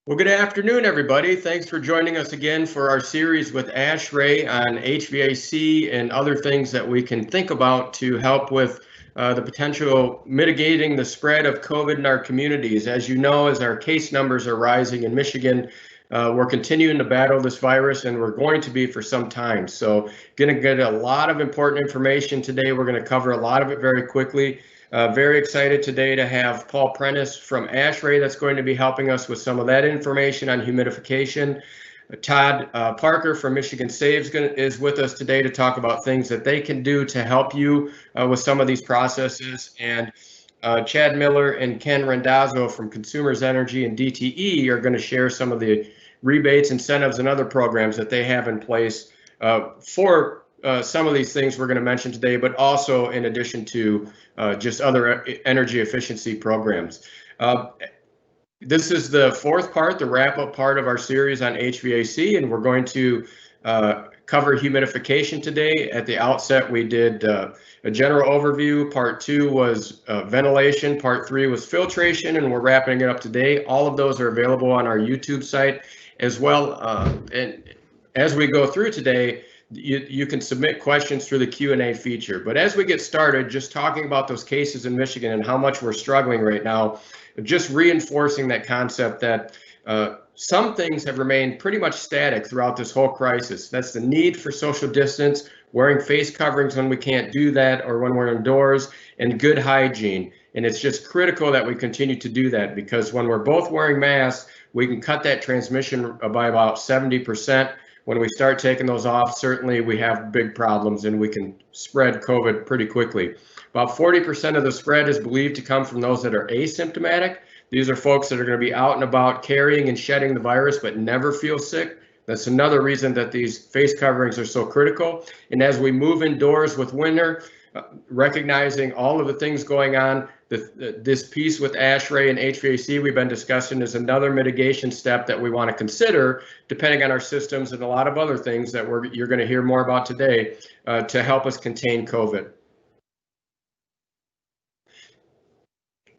Well, good afternoon, everybody. Thanks for joining us again for our series with ASHRAE on HVAC and other things that we can think about to help with the potential mitigating the spread of COVID in our communities. As you know, as our case numbers are rising in Michigan, we're continuing to battle this virus, and we're going to be for some time. So going to get a lot of important information today. We're going to cover a lot of it very quickly. Very excited today to have Paul Prentice from ASHRAE that's going to be helping us with some of that information on humidification. Todd Parker from Michigan Saves is with us today to talk about things that they can do to help you with some of these processes. And Chad Miller and Ken Randazzo from Consumers Energy and DTE are going to share some of the rebates, incentives, and other programs that they have in place for some of these things we're going to mention today, but also in addition to just other energy efficiency programs. This is the fourth part, the wrap-up part of our series on HVAC, and we're going to cover humidification today. At the outset, we did a general overview. Part 2 was ventilation. Part 3 was filtration, and we're wrapping it up today. All of those are available on our YouTube site as well. And as we go through today, you can submit questions through the Q&A feature. But as we get started, just talking about those cases in Michigan and how much we're struggling right now, just reinforcing that concept that some things have remained pretty much static throughout this whole crisis. That's the need for social distance, wearing face coverings when we can't do that or when we're indoors, and good hygiene. And it's just critical that we continue to do that, because when we're both wearing masks, we can cut that transmission by about 70%. When we start taking those off, certainly we have big problems and we can spread COVID pretty quickly. About 40% of the spread is believed to come from those that are asymptomatic. These are folks that are going to be out and about carrying and shedding the virus but never feel sick. That's another reason that these face coverings are so critical. And as we move indoors with winter, recognizing all of the things going on, this piece with ASHRAE and HVAC we've been discussing is another mitigation step that we want to consider, depending on our systems and a lot of other things that you're going to hear more about today to help us contain COVID.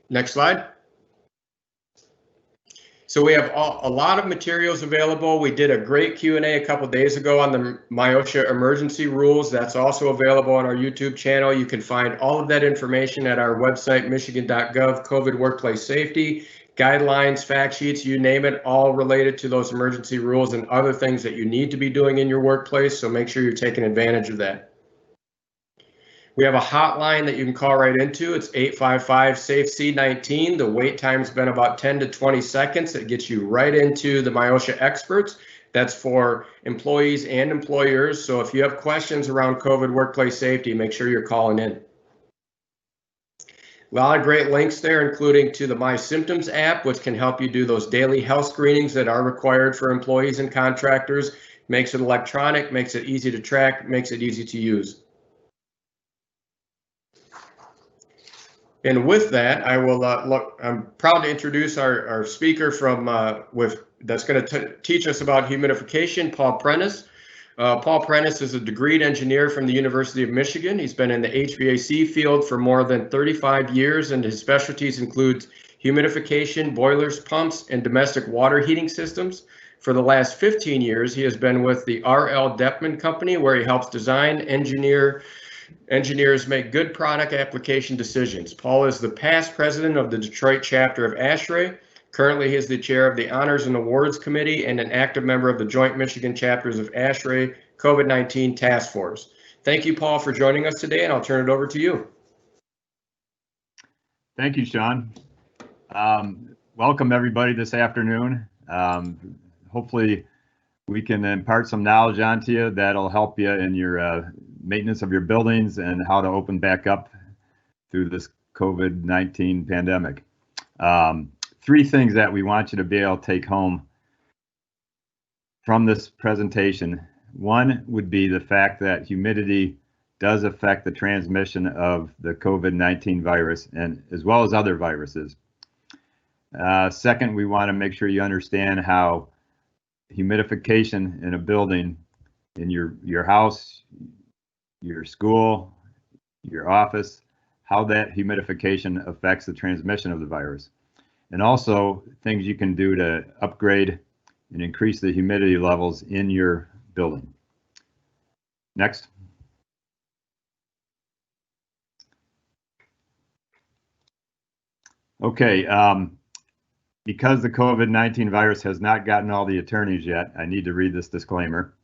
Next slide. So we have a lot of materials available. We did a great Q&A a couple days ago on the MIOSHA emergency rules. That's also available on our YouTube channel. You can find all of that information at our website, michigan.gov, COVID workplace safety, guidelines, fact sheets, you name it, all related to those emergency rules and other things that you need to be doing in your workplace. So make sure you're taking advantage of that. We have a hotline that you can call right into. It's 855-SAFE-C19. The wait time's been about 10 to 20 seconds. It gets you right into the MIOSHA experts. That's for employees and employers. So if you have questions around COVID workplace safety, make sure you're calling in. A lot of great links there, including to the My Symptoms app, which can help you do those daily health screenings that are required for employees and contractors. Makes it electronic, makes it easy to track, makes it easy to use. And with that, I will I'm proud to introduce our speaker from that's going to teach us about humidification, Paul Prentice. Paul Prentice is a degreed engineer from the University of Michigan. He's been in the HVAC field for more than 35 years, and his specialties include humidification, boilers, pumps, and domestic water heating systems. For the last 15 years, he has been with the R.L. Deppman Company, where he helps design, engineers make good product application decisions. Paul is the past president of the Detroit chapter of ASHRAE. Currently, he is the chair of the Honors and Awards Committee and an active member of the joint Michigan chapters of ASHRAE COVID-19 Task Force. Thank you, Paul, for joining us today, and I'll turn it over to you. Thank you, Sean. Welcome, everybody, this afternoon. Hopefully, we can impart some knowledge onto you that'll help you in your maintenance of your buildings and how to open back up through this COVID-19 pandemic. 3 things that we want you to be able to take home from this presentation. One would be the fact that humidity does affect the transmission of the COVID-19 virus, and as well as other viruses. Second, we want to make sure you understand how humidification in a building, in your house, your school, your office, how that humidification affects the transmission of the virus. and also things you can do to upgrade and increase the humidity levels in your building. Next. Okay, because the COVID-19 virus has not gotten all the attorneys yet, I need to read this disclaimer.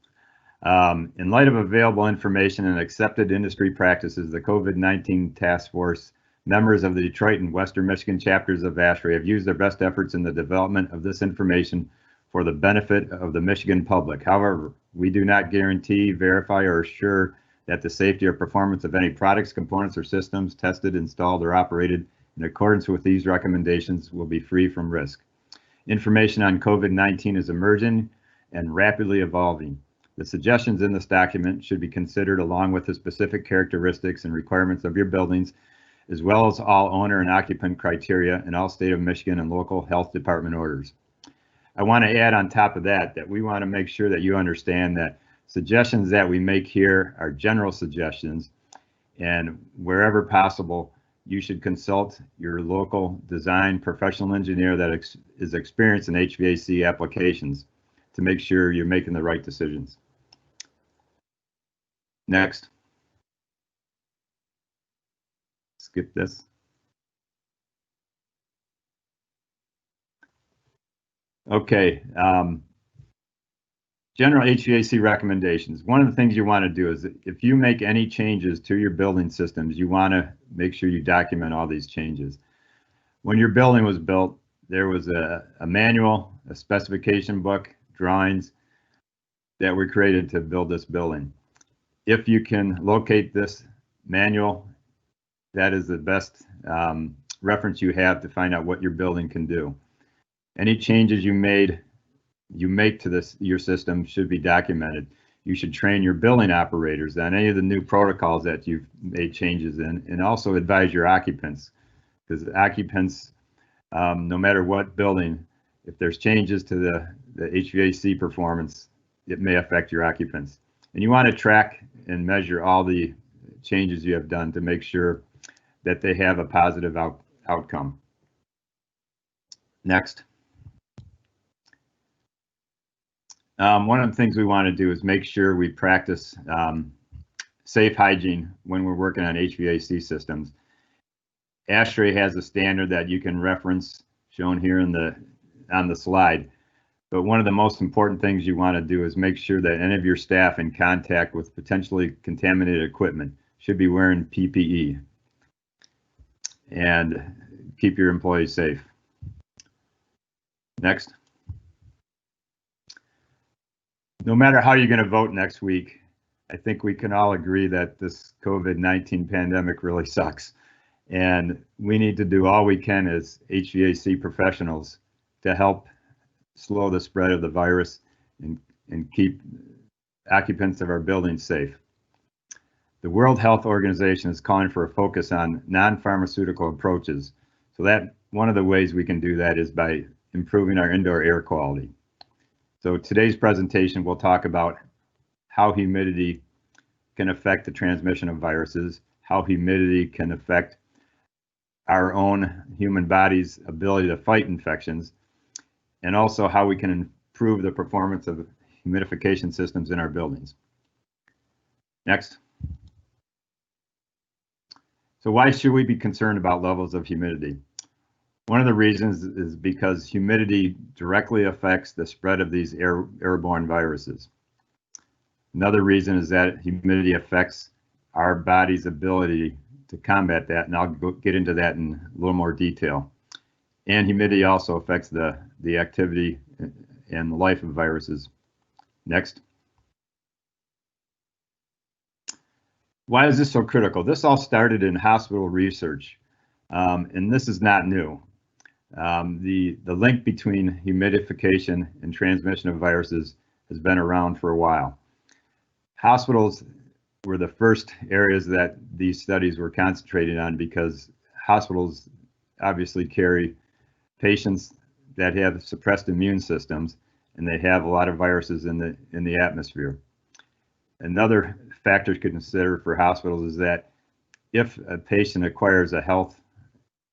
In light of available information and accepted industry practices, the COVID-19 task force members of the Detroit and Western Michigan chapters of ASHRAE have used their best efforts in the development of this information for the benefit of the Michigan public. However, we do not guarantee, verify, or assure that the safety or performance of any products, components, or systems tested, installed, or operated in accordance with these recommendations will be free from risk. Information on COVID-19 is emerging and rapidly evolving. The suggestions in this document should be considered along with the specific characteristics and requirements of your buildings, as well as all owner and occupant criteria in all state of Michigan and local health department orders. I want to add on top of that we want to make sure that you understand that suggestions that we make here are general suggestions, and wherever possible, you should consult your local design professional engineer that is experienced in HVAC applications to make sure you're making the right decisions. Next. Skip this. Okay, general HVAC recommendations. One of the things you want to do is if you make any changes to your building systems, you want to make sure you document all these changes. When your building was built, there was a manual, a specification book, drawings that were created to build this building. If you can locate this manual, that is the best reference you have to find out what your building can do. Any changes you make to your system should be documented. You should train your building operators on any of the new protocols that you've made changes in, and also advise your occupants, because occupants, no matter what building, if there's changes to the HVAC performance, it may affect your occupants. And you want to track and measure all the changes you have done to make sure that they have a positive outcome. Next. One of the things we want to do is make sure we practice safe hygiene when we're working on HVAC systems. ASHRAE has a standard that you can reference, shown here on the slide. But one of the most important things you want to do is make sure that any of your staff in contact with potentially contaminated equipment should be wearing PPE and keep your employees safe. Next. No matter how you're going to vote next week, I think we can all agree that this COVID-19 pandemic really sucks. And we need to do all we can as HVAC professionals to help slow the spread of the virus and keep occupants of our buildings safe. The World Health Organization is calling for a focus on non-pharmaceutical approaches. So that one of the ways we can do that is by improving our indoor air quality. So today's presentation will talk about how humidity can affect the transmission of viruses, how humidity can affect our own human body's ability to fight infections, and also how we can improve the performance of humidification systems in our buildings. Next. So why should we be concerned about levels of humidity? One of the reasons is because humidity directly affects the spread of these airborne viruses. Another reason is that humidity affects our body's ability to combat that, and I'll get into that in a little more detail. And humidity also affects the activity and the life of viruses. Next. Why is this so critical? This all started in hospital research, and this is not new. The link between humidification and transmission of viruses has been around for a while. Hospitals were the first areas that these studies were concentrated on because hospitals obviously carry patients that have suppressed immune systems, and they have a lot of viruses in the atmosphere. Another factor to consider for hospitals is that if a patient acquires a health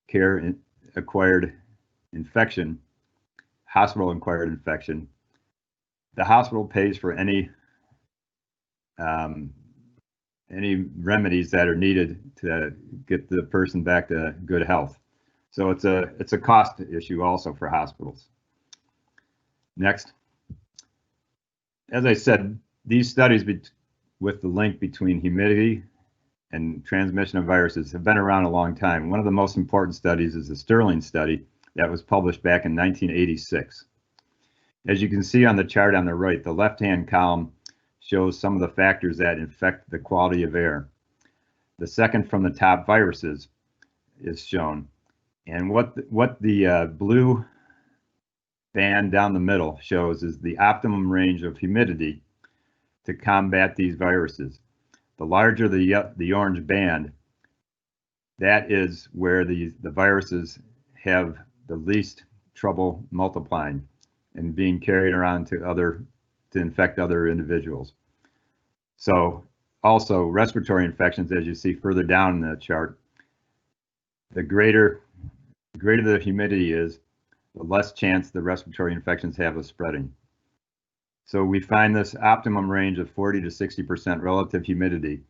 care acquired infection, hospital-acquired infection, the hospital pays for any remedies that are needed to get the person back to good health. So it's a cost issue also for hospitals. Next. As I said, these studies with the link between humidity and transmission of viruses have been around a long time. One of the most important studies is the Sterling study that was published back in 1986. As you can see on the chart on the right, the left-hand column shows some of the factors that affect the quality of air. The second from the top, viruses, is shown. And what the blue band down the middle shows is the optimum range of humidity to combat these viruses. The larger the orange band, that is where the viruses have the least trouble multiplying and being carried around to infect other individuals. So also respiratory infections, as you see further down in the chart, the greater the humidity is, the less chance the respiratory infections have of spreading. So we find this optimum range of 40 to 60% relative humidity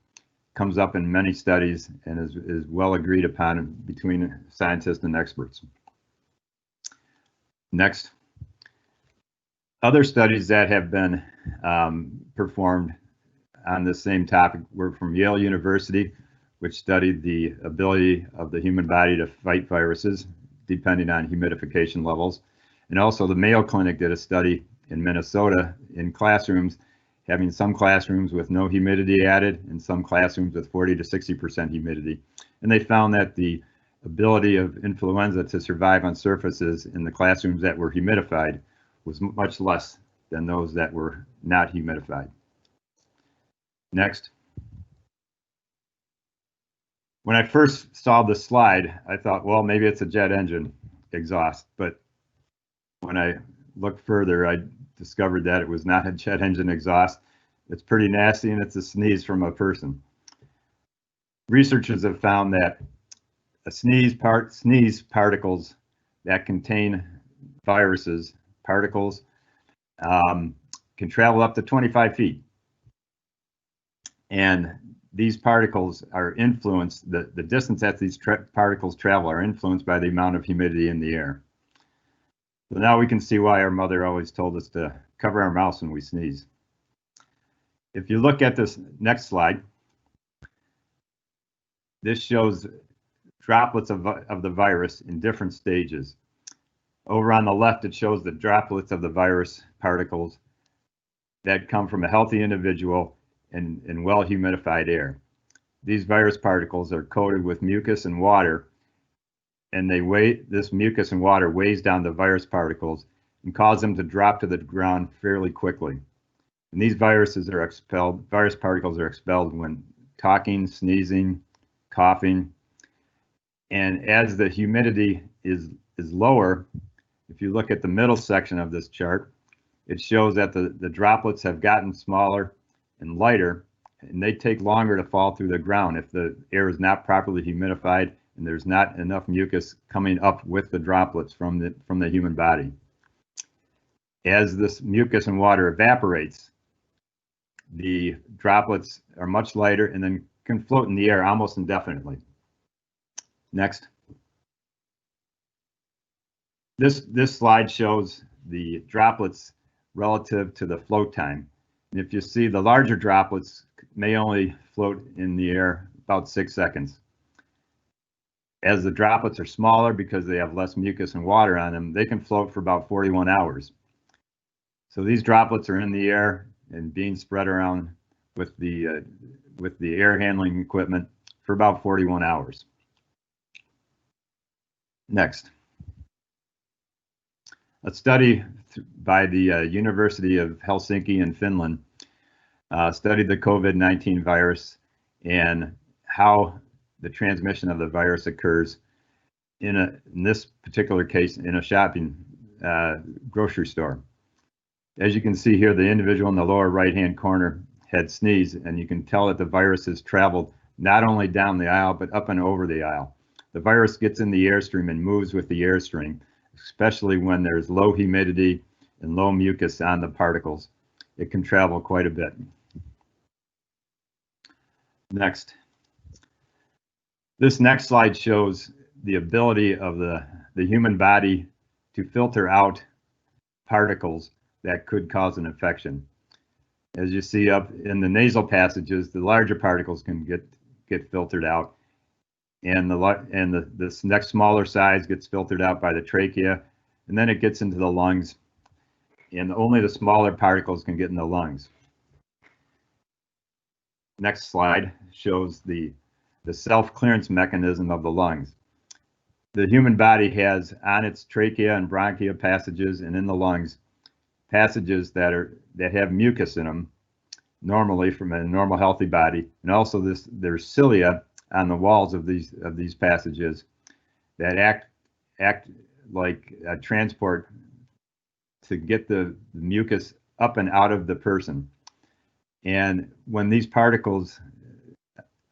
comes up in many studies and is well agreed upon between scientists and experts. Next. Other studies that have been performed on the same topic were from Yale University, which studied the ability of the human body to fight viruses depending on humidification levels. And also the Mayo Clinic did a study in Minnesota in classrooms, having some classrooms with no humidity added and some classrooms with 40 to 60% humidity. And they found that the ability of influenza to survive on surfaces in the classrooms that were humidified was much less than those that were not humidified. Next. When I first saw this slide, I thought, well, maybe it's a jet engine exhaust, but when I looked further, I discovered that it was not a jet engine exhaust. It's pretty nasty, and it's a sneeze from a person. Researchers have found that sneeze particles that contain viruses, particles, can travel up to 25 feet. And these particles are influenced, the distance that these particles travel are influenced by the amount of humidity in the air. So now we can see why our mother always told us to cover our mouths when we sneeze. If you look at this next slide, this shows droplets of the virus in different stages. Over on the left, it shows the droplets of the virus particles that come from a healthy individual in well humidified air. These virus particles are coated with mucus and water, and this mucus and water weighs down the virus particles and cause them to drop to the ground fairly quickly. And these virus particles are expelled when talking, sneezing, coughing. And as the humidity is lower, if you look at the middle section of this chart, it shows that the droplets have gotten smaller and lighter, and they take longer to fall through the ground if the air is not properly humidified and there's not enough mucus coming up with the droplets from the human body. As this mucus and water evaporates, the droplets are much lighter and then can float in the air almost indefinitely. Next. This slide shows the droplets relative to the float time. And if you see, the larger droplets may only float in the air about 6 seconds. As the droplets are smaller, because they have less mucus and water on them, they can float for about 41 hours. So these droplets are in the air and being spread around with the air handling equipment for about 41 hours. Next. A study by the University of Helsinki in Finland studied the COVID-19 virus and how the transmission of the virus occurs in this particular case in a shopping grocery store. As you can see here, the individual in the lower right-hand corner had sneezed, and you can tell that the virus has traveled not only down the aisle, but up and over the aisle. The virus gets in the airstream and moves with the airstream especially when there's low humidity and low mucus on the particles. It can travel quite a bit. Next. This next slide shows the ability of the human body to filter out particles that could cause an infection. As you see up in the nasal passages, the larger particles can get filtered out, and this next smaller size gets filtered out by the trachea, and then it gets into the lungs, and only the smaller particles can get in the lungs. Next slide shows the self-clearance mechanism of the lungs. The human body has on its trachea and bronchia passages and in the lungs passages that have mucus in them, normally from a normal healthy body, and also there's cilia on the walls of these passages that act like a transport to get the mucus up and out of the person. And when these particles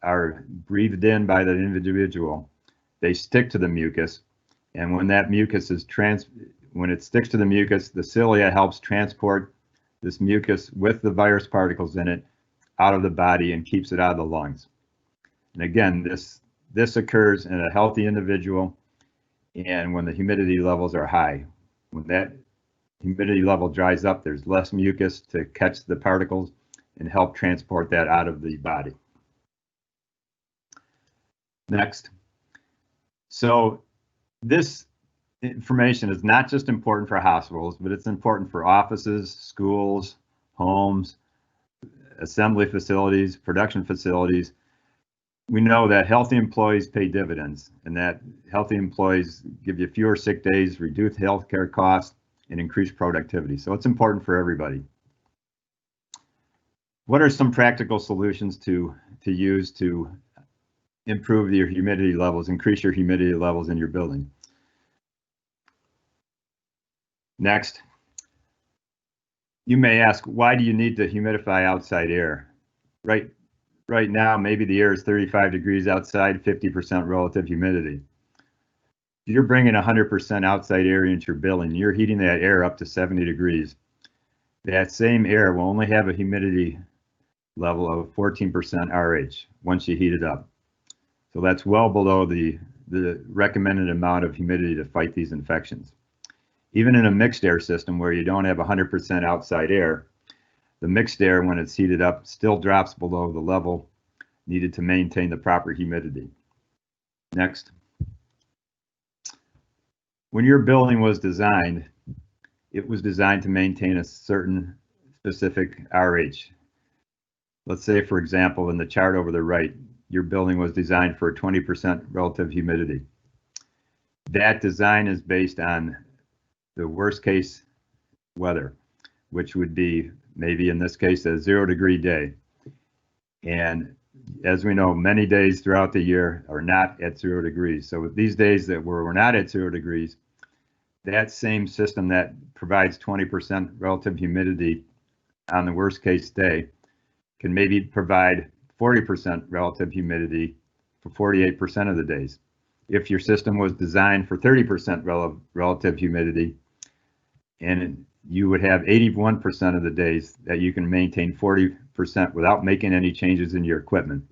are breathed in by the individual, they stick to the mucus, and when that mucus when it sticks to the mucus, the cilia helps transport this mucus with the virus particles in it out of the body and keeps it out of the lungs. And again, this occurs in a healthy individual and when the humidity levels are high. When that humidity level dries up, there's less mucus to catch the particles and help transport that out of the body. Next. So this information is not just important for hospitals, but it's important for offices, schools, homes, assembly facilities, production facilities. We know that healthy employees pay dividends, and that healthy employees give you fewer sick days, reduce healthcare costs, and increase productivity. So it's important for everybody. What are some practical solutions to use to improve your humidity levels, increase your humidity levels in your building? Next, you may ask, why do you need to humidify outside air? Right now, maybe the air is 35 degrees outside, 50% relative humidity. If you're bringing 100% outside air into your building, you're heating that air up to 70 degrees. That same air will only have a humidity level of 14% RH once you heat it up. So that's well below the recommended amount of humidity to fight these infections. Even in a mixed air system where you don't have 100% outside air, the mixed air, when it's heated up, still drops below the level needed to maintain the proper humidity. Next. When your building was designed, it was designed to maintain a certain specific RH. Let's say, for example, in the chart over the right, your building was designed for 20% relative humidity. That design is based on the worst case weather, which would be maybe in this case a 0-degree day. And as we know, many days throughout the year are not at 0 degrees. So with these days that we're not at 0 degrees, that same system that provides 20% relative humidity on the worst case day can maybe provide 40% relative humidity for 48% of the days. If your system was designed for 30% relative humidity, and you would have 81% of the days that you can maintain 40% without making any changes in your equipment.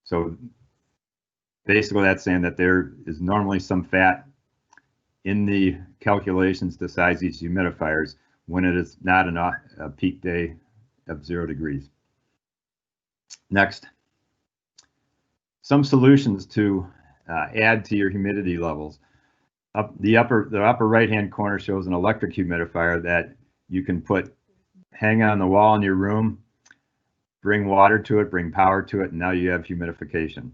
So basically that's saying that there is normally some fat in the calculations to size these humidifiers when it is not a peak day of 0 degrees. Next, some solutions to add to your humidity levels. The upper right-hand corner shows an electric humidifier that you can hang on the wall in your room, bring water to it, bring power to it, and now you have humidification.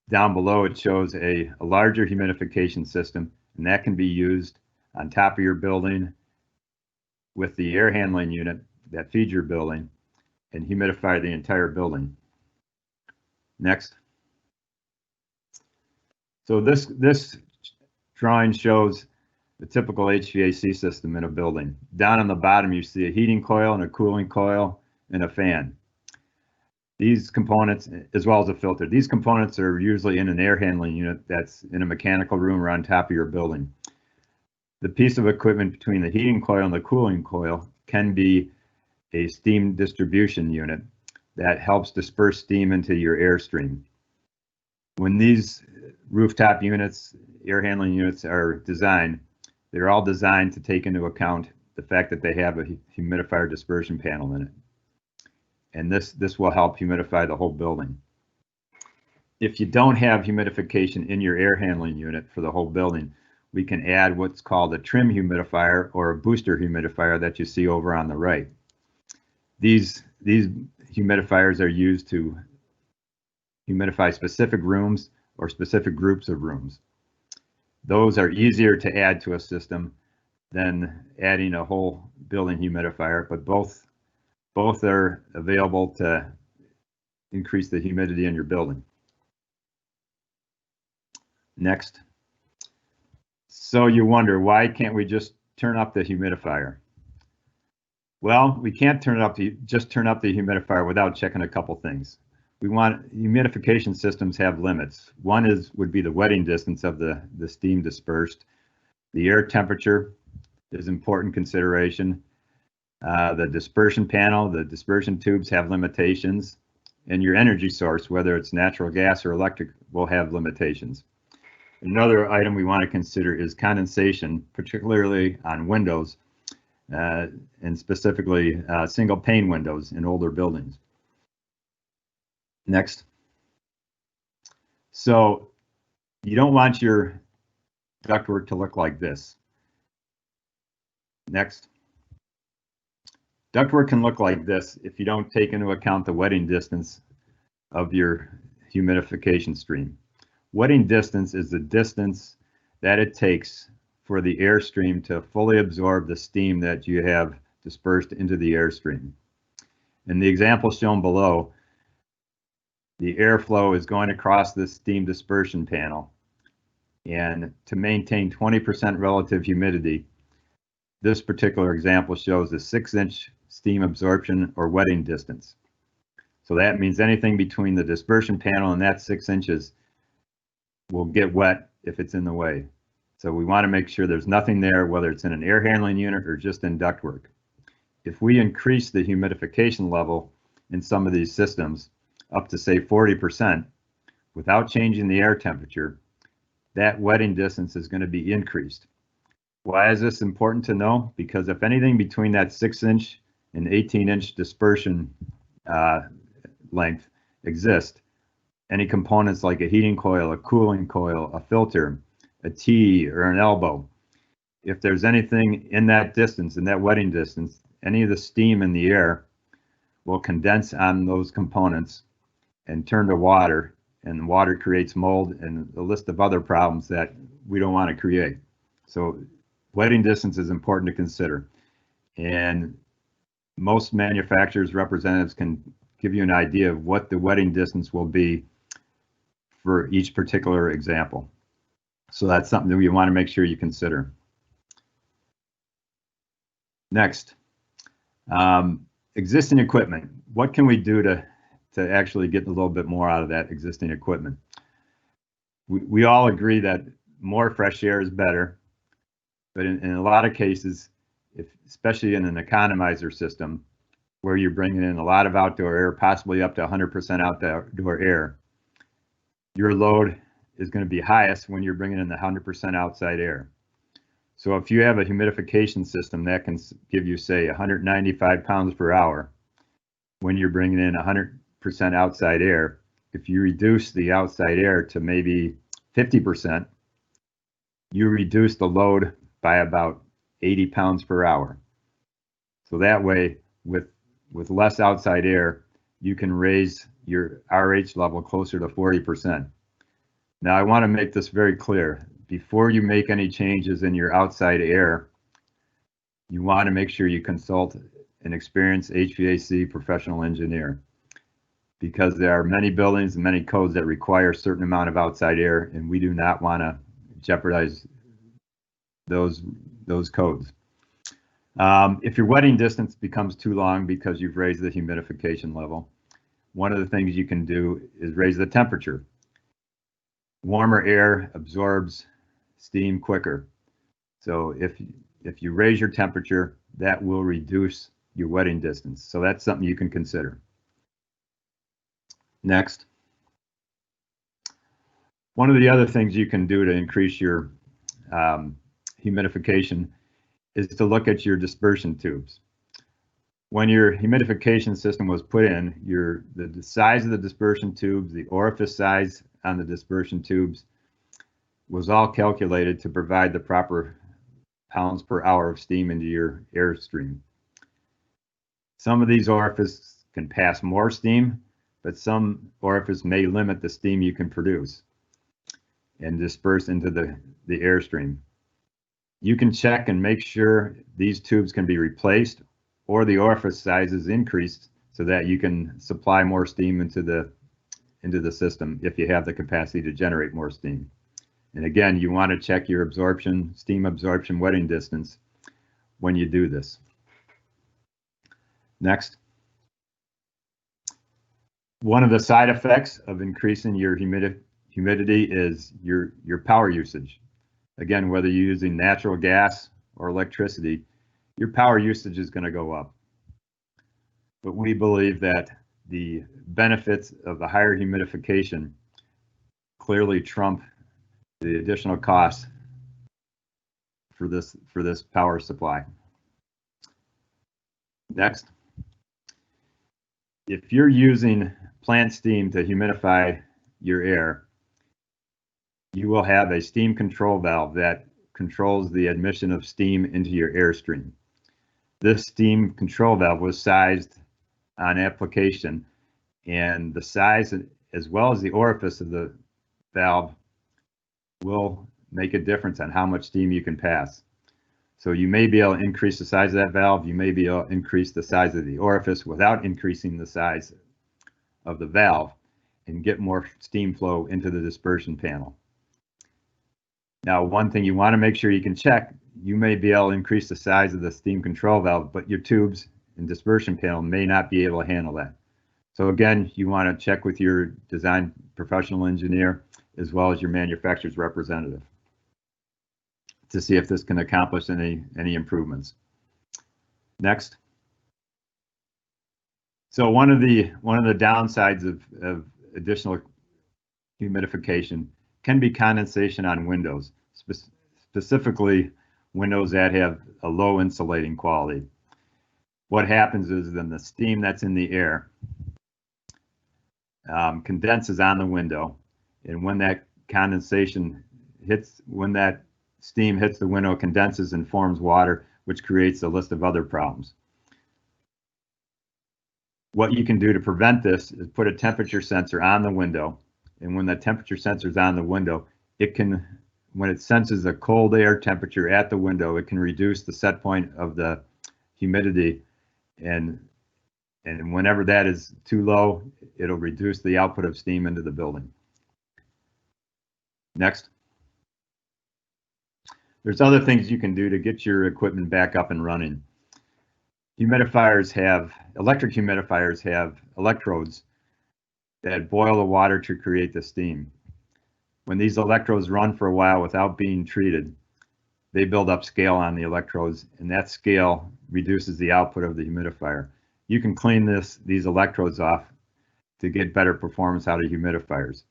Down below it shows a larger humidification system, and that can be used on top of your building with the air handling unit that feeds your building and humidify the entire building. Next. So this drawing shows the typical HVAC system in a building. Down on the bottom, you see a heating coil and a cooling coil and a fan. These components, as well as a filter, these components are usually in an air handling unit that's in a mechanical room or on top of your building. The piece of equipment between the heating coil and the cooling coil can be a steam distribution unit that helps disperse steam into your airstream. When these rooftop units, air handling units are designed, they're all designed to take into account the fact that they have a humidifier dispersion panel in it. And this will help humidify the whole building. If you don't have humidification in your air handling unit for the whole building, we can add what's called a trim humidifier or a booster humidifier that you see over on the right. These humidifiers are used to humidify specific rooms or specific groups of rooms. Those are easier to add to a system than adding a whole building humidifier, but both are available to increase the humidity in your building. Next. So you wonder, why can't we just turn up the humidifier? Well, we can't just turn up the humidifier without checking a couple things. Humidification systems have limits. One would be the wetting distance of the steam dispersed. The air temperature is important consideration. The dispersion panel, the dispersion tubes have limitations, and your energy source, whether it's natural gas or electric, will have limitations. Another item we want to consider is condensation, particularly on windows, and specifically single pane windows in older buildings. Next. So you don't want your ductwork to look like this. Next. Ductwork can look like this if you don't take into account the wetting distance of your humidification stream. Wetting distance is the distance that it takes for the airstream to fully absorb the steam that you have dispersed into the airstream. In the example shown below, the airflow is going across the steam dispersion panel. And to maintain 20% relative humidity, this particular example shows a 6-inch steam absorption or wetting distance. So that means anything between the dispersion panel and that 6 inches will get wet if it's in the way. So we want to make sure there's nothing there, whether it's in an air handling unit or just in ductwork. If we increase the humidification level in some of these systems up to say 40% without changing the air temperature, that wetting distance is going to be increased. Why is this important to know? Because if anything between that 6-inch and 18-inch dispersion length exist, any components like a heating coil, a cooling coil, a filter, a T or an elbow, if there's anything in that distance, in that wetting distance, any of the steam in the air will condense on those components and turn to water, and water creates mold and a list of other problems that we don't want to create. So wetting distance is important to consider, and most manufacturers' representatives can give you an idea of what the wetting distance will be for each particular example. So that's something that we want to make sure you consider. Next, existing equipment. What can we do to actually get a little bit more out of that existing equipment? We all agree that more fresh air is better, but in a lot of cases, especially in an economizer system where you're bringing in a lot of outdoor air, possibly up to 100% outdoor air, your load is going to be highest when you're bringing in the 100% outside air. So if you have a humidification system that can give you, say, 195 pounds per hour, when you're bringing in 100% outside air, if you reduce the outside air to maybe 50%, you reduce the load by about 80 pounds per hour. So that way, with less outside air, you can raise your RH level closer to 40%. Now, I want to make this very clear. Before you make any changes in your outside air, you want to make sure you consult an experienced HVAC professional engineer, because there are many buildings and many codes that require a certain amount of outside air, and we do not want to jeopardize those codes. If your wetting distance becomes too long because you've raised the humidification level, one of the things you can do is raise the temperature. Warmer air absorbs steam quicker. So if you raise your temperature, that will reduce your wetting distance. So that's something you can consider. Next. One of the other things you can do to increase your humidification is to look at your dispersion tubes. When your humidification system was put in, the size of the dispersion tubes, the orifice size on the dispersion tubes was all calculated to provide the proper pounds per hour of steam into your airstream. Some of these orifices can pass more steam, but some orifices may limit the steam you can produce and disperse into the airstream. You can check and make sure these tubes can be replaced or the orifice size is increased so that you can supply more steam into the system if you have the capacity to generate more steam. And again, you want to check your steam absorption wetting distance when you do this. Next. One of the side effects of increasing your humidity is your power usage. Again, whether you're using natural gas or electricity, your power usage is going to go up. But we believe that the benefits of the higher humidification clearly trump the additional costs for this power supply. Next. If you're using plant steam to humidify your air, you will have a steam control valve that controls the admission of steam into your airstream. This steam control valve was sized on application, and the size as well as the orifice of the valve will make a difference on how much steam you can pass. So you may be able to increase the size of that valve, you may be able to increase the size of the orifice without increasing the size of the valve and get more steam flow into the dispersion panel. Now, one thing you want to make sure you can check, you may be able to increase the size of the steam control valve, but your tubes and dispersion panel may not be able to handle that. So again, you want to check with your design professional engineer as well as your manufacturer's representative to see if this can accomplish any improvements. Next. So one of the downsides of additional humidification can be condensation on windows, specifically windows that have a low insulating quality. What happens is then the steam that's in the air condenses on the window, and when that condensation hits, when that steam hits the window, it condenses and forms water, which creates a list of other problems. What you can do to prevent this is put a temperature sensor on the window, and when the temperature sensor is on the window, it can, when it senses a cold air temperature at the window, it can reduce the set point of the humidity, and whenever that is too low, it'll reduce the output of steam into the building. Next. There's other things you can do to get your equipment back up and running. Electric humidifiers have electrodes that boil the water to create the steam. When these electrodes run for a while without being treated, they build up scale on the electrodes, and that scale reduces the output of the humidifier. You can clean these electrodes off to get better performance out of humidifiers.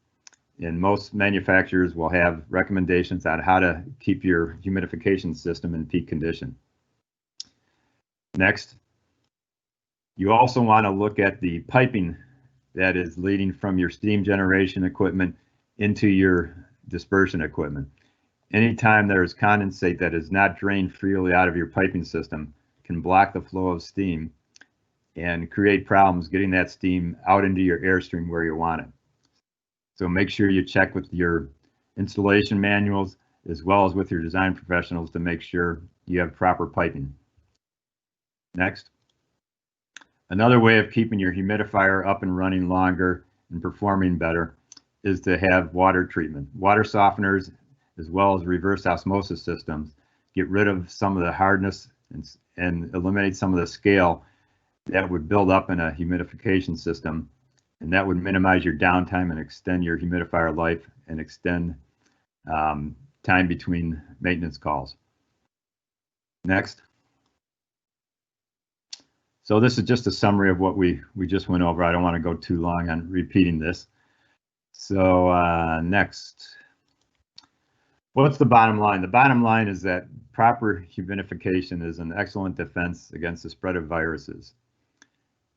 And most manufacturers will have recommendations on how to keep your humidification system in peak condition. Next, you also want to look at the piping that is leading from your steam generation equipment into your dispersion equipment. Anytime there's condensate that is not drained freely out of your piping system can block the flow of steam and create problems getting that steam out into your airstream where you want it. So make sure you check with your installation manuals as well as with your design professionals to make sure you have proper piping. Next. Another way of keeping your humidifier up and running longer and performing better is to have water treatment. Water softeners as well as reverse osmosis systems get rid of some of the hardness and eliminate some of the scale that would build up in a humidification system and that would minimize your downtime and extend your humidifier life and extend time between maintenance calls. Next. So this is just a summary of what we just went over. I don't want to go too long on repeating this. So next. What's the bottom line? The bottom line is that proper humidification is an excellent defense against the spread of viruses.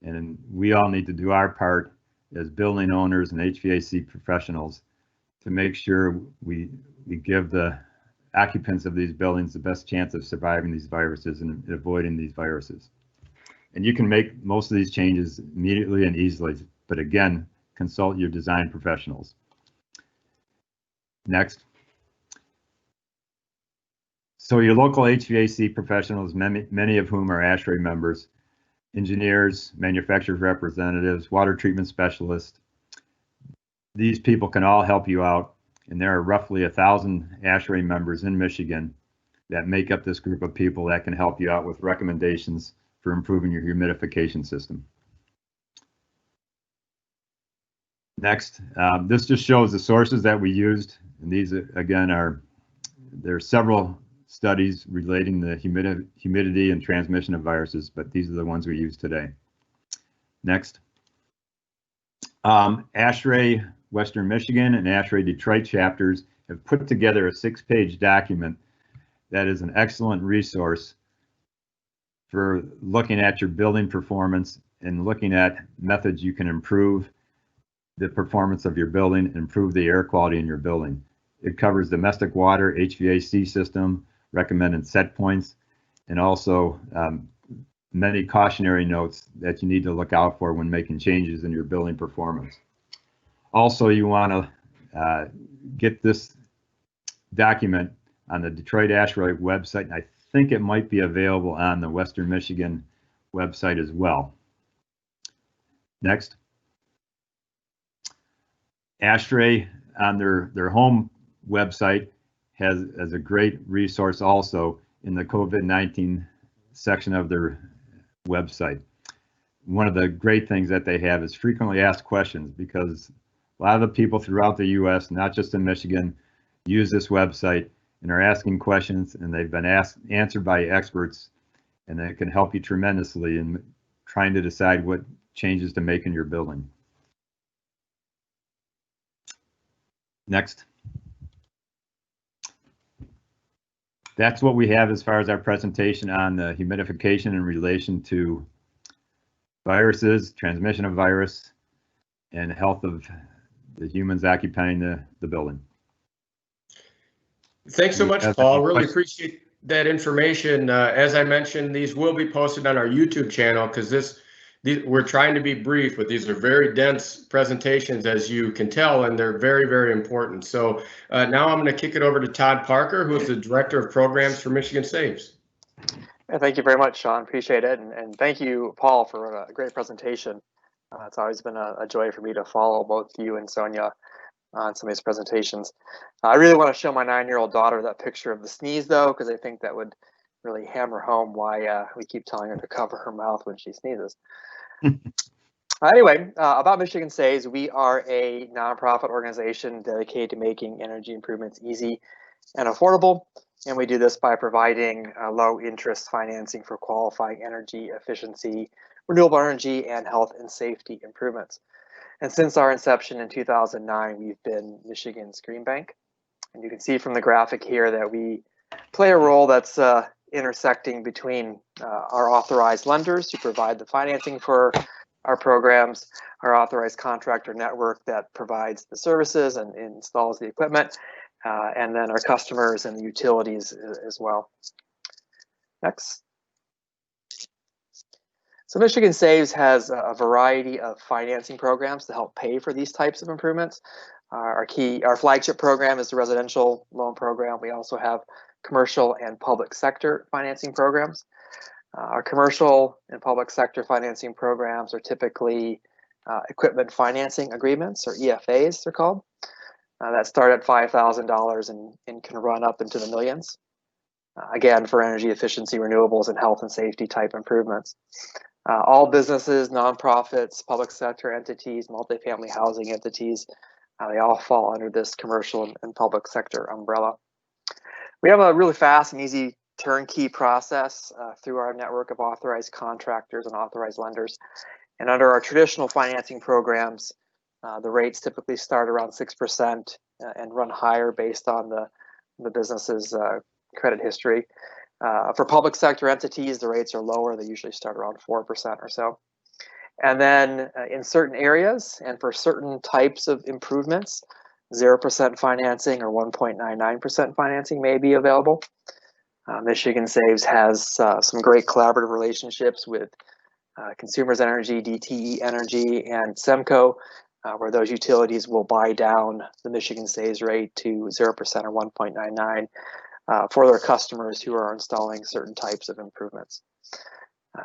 And we all need to do our part as building owners and HVAC professionals to make sure we give the occupants of these buildings the best chance of surviving these viruses and avoiding these viruses. And you can make most of these changes immediately and easily, but again, consult your design professionals. Next. So your local HVAC professionals, many of whom are ASHRAE members, engineers, manufacturers representatives, water treatment specialists, these people can all help you out. And there are roughly 1,000 ASHRAE members in Michigan that make up this group of people that can help you out with recommendations for improving your humidification system. Next, this just shows the sources that we used. And these, again, there are several studies relating the humidity and transmission of viruses, but these are the ones we use today. Next. ASHRAE Western Michigan and ASHRAE Detroit chapters have put together a 6-page document that is an excellent resource for looking at your building performance and looking at methods you can improve the performance of your building, improve the air quality in your building. It covers domestic water, HVAC system, recommended set points, and also many cautionary notes that you need to look out for when making changes in your building performance. Also, you want to get this document on the Detroit ASHRAE website. I think it might be available on the Western Michigan website as well. Next. ASHRAE on their home website has a great resource also in the COVID-19 section of their website. One of the great things that they have is frequently asked questions, because a lot of the people throughout the US, not just in Michigan, use this website and are asking questions, and they've been answered by experts, and it can help you tremendously in trying to decide what changes to make in your building. Next. That's what we have as far as our presentation on the humidification in relation to viruses, transmission of virus, and health of the humans occupying the building. Thanks so much, Paul. Really appreciate that information. As I mentioned, these will be posted on our YouTube channel, because we're trying to be brief, but these are very dense presentations, as you can tell, and they're very, very important. So now I'm going to kick it over to Todd Parker, who is the Director of Programs for Michigan Saves. Yeah, thank you very much, Sean. Appreciate it. And thank you, Paul, for a great presentation. It's always been a joy for me to follow both you and Sonia on some of these presentations. I really want to show my 9-year-old daughter that picture of the sneeze, though, because I think that would really hammer home why we keep telling her to cover her mouth when she sneezes. Anyway, about Michigan Saves, we are a nonprofit organization dedicated to making energy improvements easy and affordable. And we do this by providing low interest financing for qualifying energy efficiency, renewable energy, and health and safety improvements. And since our inception in 2009, we've been Michigan's Green Bank. And you can see from the graphic here that we play a role that's intersecting between our authorized lenders who provide the financing for our programs, our authorized contractor network that provides the services and installs the equipment, and then our customers and the utilities as well. Next. So Michigan Saves has a variety of financing programs to help pay for these types of improvements. Our flagship program is the residential loan program. We also have commercial and public sector financing programs. Our commercial and public sector financing programs are typically equipment financing agreements, or EFAs they're called, that start at $5,000 and can run up into the millions, again, for energy efficiency, renewables, and health and safety type improvements. All businesses, nonprofits, public sector entities, multifamily housing entities, they all fall under this commercial and public sector umbrella. We have a really fast and easy turnkey process through our network of authorized contractors and authorized lenders. And under our traditional financing programs, the rates typically start around 6% and run higher based on the business's credit history. For public sector entities, the rates are lower. They usually start around 4% or so. And then in certain areas and for certain types of improvements, 0% financing or 1.99% financing may be available. Michigan Saves has some great collaborative relationships with Consumers Energy, DTE Energy, and SEMCO, where those utilities will buy down the Michigan Saves rate to 0% or 1.99 for their customers who are installing certain types of improvements.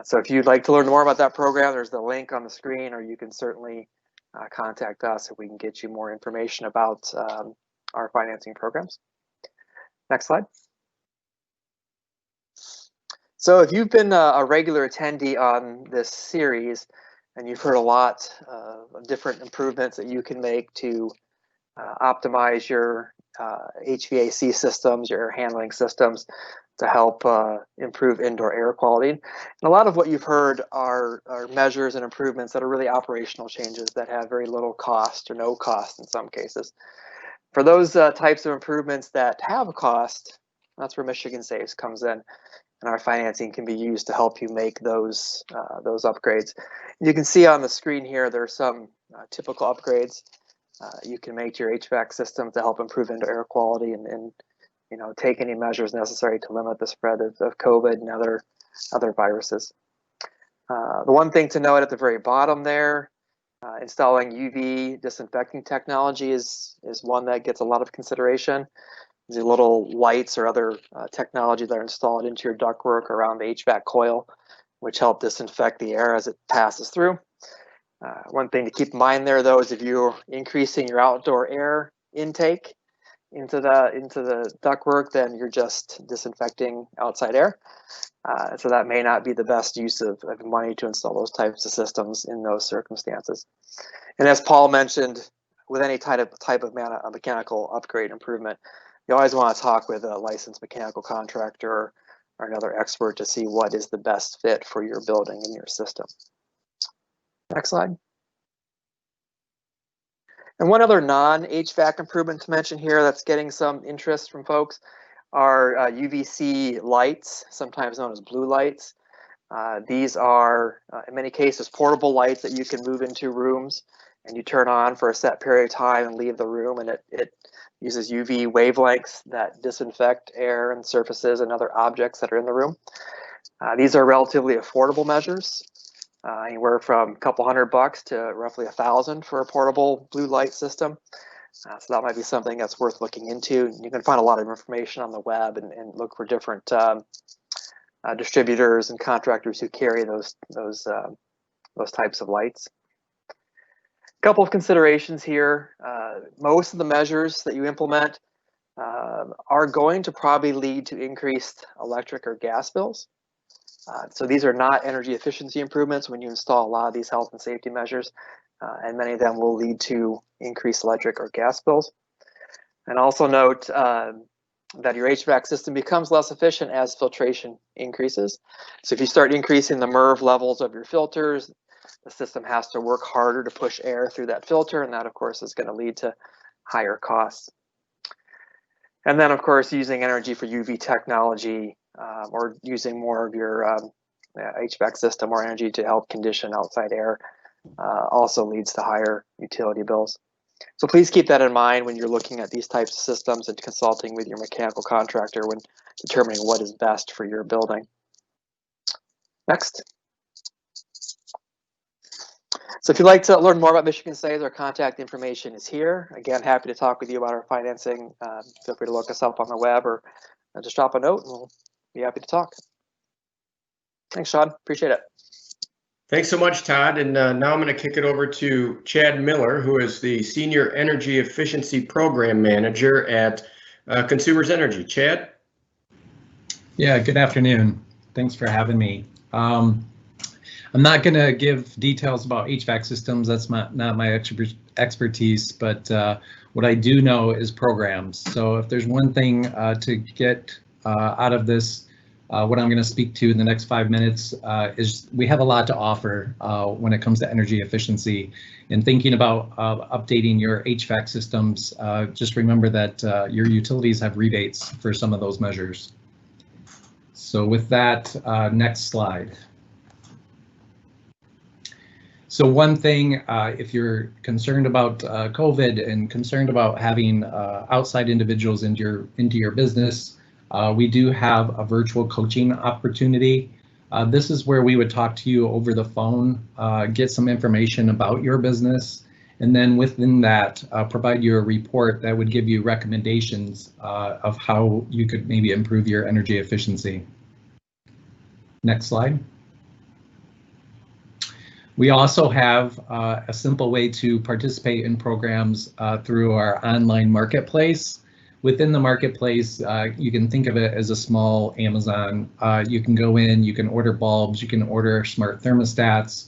So if you'd like to learn more about that program, there's the link on the screen, or you can certainly contact us if we can get you more information about our financing programs. Next slide. So if you've been a regular attendee on this series and you've heard a lot of different improvements that you can make to optimize your HVAC systems, your air handling systems, to help improve indoor air quality. And a lot of what you've heard are measures and improvements that are really operational changes that have very little cost or no cost in some cases. For those types of improvements that have a cost, that's where Michigan Saves comes in, and our financing can be used to help you make those upgrades. You can see on the screen here, there are some typical upgrades you can make to your HVAC system to help improve indoor air quality and take any measures necessary to limit the spread of COVID and other viruses. The one thing to note at the very bottom there, installing UV disinfecting technology is one that gets a lot of consideration. The little lights or other technology that are installed into your ductwork around the HVAC coil, which help disinfect the air as it passes through. One thing to keep in mind there, though, is if you're increasing your outdoor air intake into the ductwork, then you're just disinfecting outside air. So that may not be the best use of money to install those types of systems in those circumstances. And as Paul mentioned, with any type of mechanical upgrade improvement, you always want to talk with a licensed mechanical contractor or another expert to see what is the best fit for your building and your system. Next slide. And one other non-HVAC improvement to mention here that's getting some interest from folks are UVC lights, sometimes known as blue lights. These are, in many cases, portable lights that you can move into rooms and you turn on for a set period of time and leave the room, and it uses UV wavelengths that disinfect air and surfaces and other objects that are in the room. These are relatively affordable measures, anywhere from a couple $100 to roughly $1,000 for a portable blue light system. So that might be something that's worth looking into. You can find a lot of information on the web and look for different distributors and contractors who carry those types of lights. A couple of considerations here. Most of the measures that you implement are going to probably lead to increased electric or gas bills. So these are not energy efficiency improvements when you install a lot of these health and safety measures, and many of them will lead to increased electric or gas bills. And also note that your HVAC system becomes less efficient as filtration increases. So if you start increasing the MERV levels of your filters, the system has to work harder to push air through that filter, and that, of course, is going to lead to higher costs. And then, of course, using energy for UV technology or using more of your HVAC system or energy to help condition outside air also leads to higher utility bills. So please keep that in mind when you're looking at these types of systems and consulting with your mechanical contractor when determining what is best for your building. Next. So if you'd like to learn more about Michigan Saves, our contact information is here. Again, happy to talk with you about our financing. Feel free to look us up on the web or just drop a note and we'll be happy to talk. Thanks, Todd. Appreciate it. Thanks so much, Todd. And now I'm going to kick it over to Chad Miller, who is the Senior Energy Efficiency Program Manager at Consumers Energy. Chad? Yeah, good afternoon. Thanks for having me. I'm not going to give details about HVAC systems. That's not my expertise, but what I do know is programs. So if there's one thing to get out of this, what I'm going to speak to in the next 5 minutes is we have a lot to offer when it comes to energy efficiency. And thinking about updating your HVAC systems, just remember that your utilities have rebates for some of those measures. So with that, next slide. So one thing, if you're concerned about COVID and concerned about having outside individuals into your business, we do have a virtual coaching opportunity. This is where we would talk to you over the phone, get some information about your business, and then within that, provide you a report that would give you recommendations of how you could maybe improve your energy efficiency. Next slide. We also have a simple way to participate in programs through our online marketplace. Within the marketplace, you can think of it as a small Amazon. You can go in, you can order bulbs, you can order smart thermostats.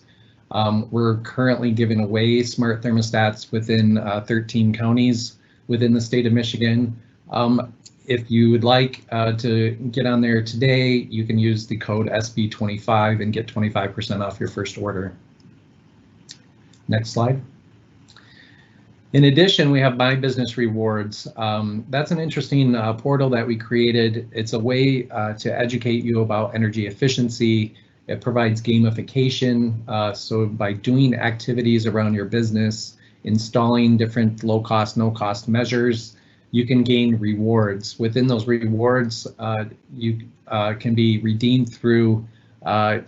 We're currently giving away smart thermostats within 13 counties within the state of Michigan. If you would like to get on there today, you can use the code SB25 and get 25% off your first order. Next slide. In addition, we have My Business Rewards. That's an interesting portal that we created. It's a way to educate you about energy efficiency. It provides gamification. So by doing activities around your business, installing different low cost, no cost measures, you can gain rewards. Within those rewards, you can be redeemed through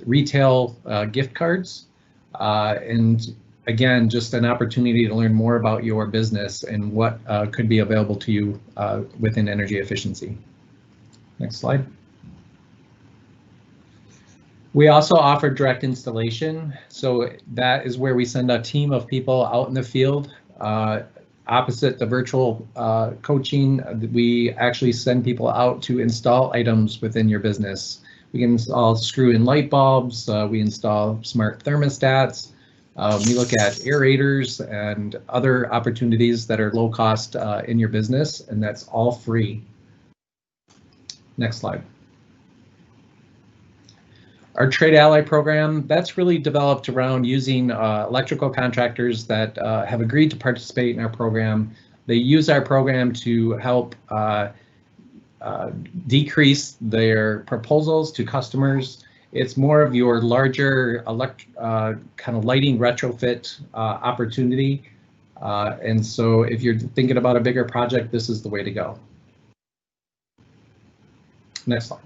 retail gift cards. And again, just an opportunity to learn more about your business and what could be available to you within energy efficiency. Next slide. We also offer direct installation. So that is where we send a team of people out in the field. Opposite the virtual coaching, we actually send people out to install items within your business. We can install screw-in light bulbs. We install smart thermostats. We look at aerators and other opportunities that are low cost in your business, and that's all free. Next slide. Our Trade Ally program, that's really developed around using electrical contractors that have agreed to participate in our program. They use our program to help decrease their proposals to customers. It's more of your larger kind of lighting retrofit opportunity. And so if you're thinking about a bigger project, this is the way to go. Next slide.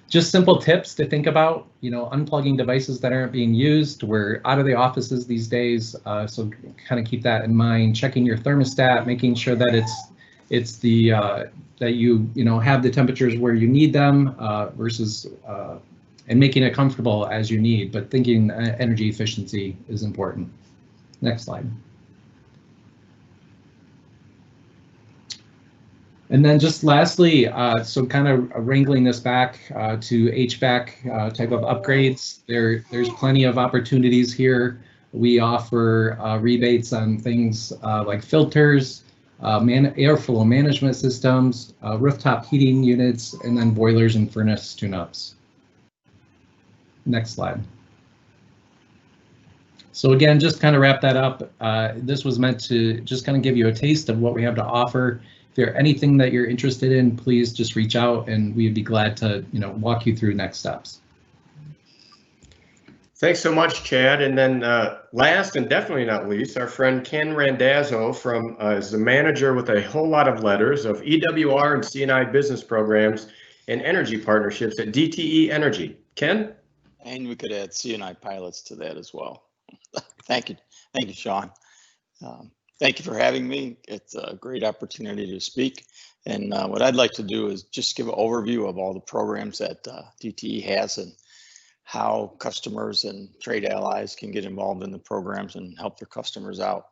Just simple tips to think about, unplugging devices that aren't being used. We're out of the offices these days, so kind of keep that in mind. Checking your thermostat, making sure that it's the that you have the temperatures where you need them versus and making it comfortable as you need. But thinking energy efficiency is important. Next slide. And then just lastly, so kind of wrangling this back to HVAC type of upgrades, there's plenty of opportunities here. We offer rebates on things like filters, airflow management systems, rooftop heating units, and then boilers and furnace tune-ups. Next slide. So again, just kind of wrap that up. This was meant to just kind of give you a taste of what we have to offer. If there's anything that you're interested in, please just reach out and we'd be glad to walk you through next steps. Thanks so much, Chad. And then last and definitely not least, our friend Ken Randazzo is the manager with a whole lot of letters of EWR and C&I business programs and energy partnerships at DTE Energy. Ken? And we could add C&I pilots to that as well. Thank you, Sean. Thank you for having me. It's a great opportunity to speak. And what I'd like to do is just give an overview of all the programs that DTE has and how customers and trade allies can get involved in the programs and help their customers out.